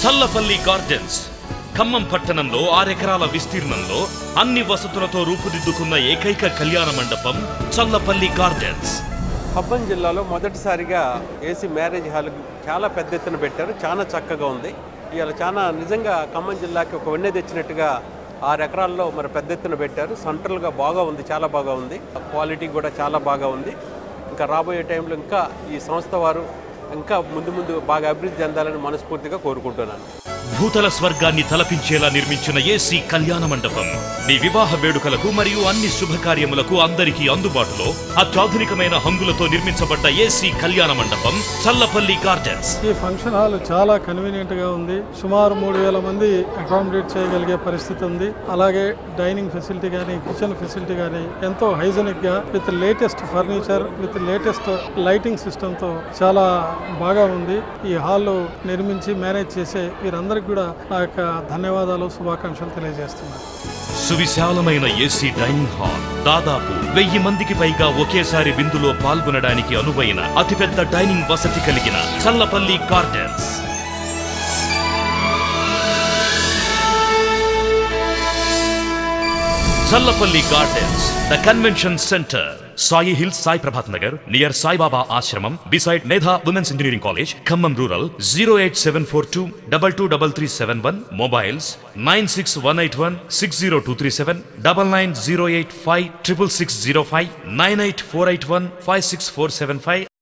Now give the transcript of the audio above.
Challapalli gardens Khammam పట్టణంలో 6 ఎకరాల విస్తీర్ణంలో అన్ని వసతులతో రూపుదిద్దుకున్న ఏకైక కళ్యాణ మండపం చల్లపల్లి గార్డెన్స్. ఖమ్మం జిల్లాలో మొదటిసారిగా ఏసీ మ్యారేజ్ హాల్ చాలా పెద్ద ఎత్తున పెట్టారు. చాలా చక్కగా ఉంది. ఇవాళ చాలా నిజంగా ఖమ్మం జిల్లాకి ఒక వెన్నె తెచ్చినట్టుగా 6 ఎకరాల్లో మరి పెద్ద ఎత్తున పెట్టారు. సెంట్రల్గా బాగా ఉంది, చాలా బాగా ఉంది. క్వాలిటీ కూడా చాలా బాగా ఉంది. ఇంకా రాబోయే టైంలో ఇంకా ఈ సంస్థ వారు ఇంకా ముందు బాగా అభివృద్ధి చెందాలని మనస్ఫూర్తిగా కోరుకుంటున్నాను. భూతల స్వర్గాన్ని తలపించేలా నిర్మించిన ఏసీ కళ్యాణ మండపం మీ వివాహ వేడుకలకు మరియు అన్ని శుభకార్యములకు అందరికీ అందుబాటులో అత్యాధునికమైన హంగులతో నిర్మించబడ్డ ఏసీ కళ్యాణ మండపం చల్లపల్లి గార్డెన్స్. ఈ ఫంక్షన్ హాల్ చాలా కన్వీనియంట్ గా ఉంది. సుమారు 3000 మంది అకామిడేట్ చేయగలిగే పరిస్థితి ఉంది. అలాగే డైనింగ్ ఫెసిలిటీ కానీ, కిచెన్ ఫెసిలిటీ కానీ ఎంతో హైజెనిక్ గా with latest furniture, with latest lighting system తో చాలా బాగా ఉంది. ఈ హాల్ నిర్మించి మేనేజ్ చేసే వీరందరికీ కూడా నా యొక్క ధన్యవాదాలు, శుభాకాంక్షలు తెలియజేస్తున్నాను. సువిశాలమైన ఏసీ డైనింగ్ హాల్, దాదాపు 1000 మందికి పైగా ఒకేసారి విందులో పాల్గొనడానికి అనువైన అతిపెద్ద డైనింగ్ వసతి కలిగిన Challapalli gardens. Challapalli gardens, the convention centre, Sai Hills, Sai Prabhat Nagar, near Sai Baba Ashramam, beside Medha Women's Engineering College, Khammam Rural, 08742 223371, mobiles 96181 60237, 99085 66605, 98481 56475.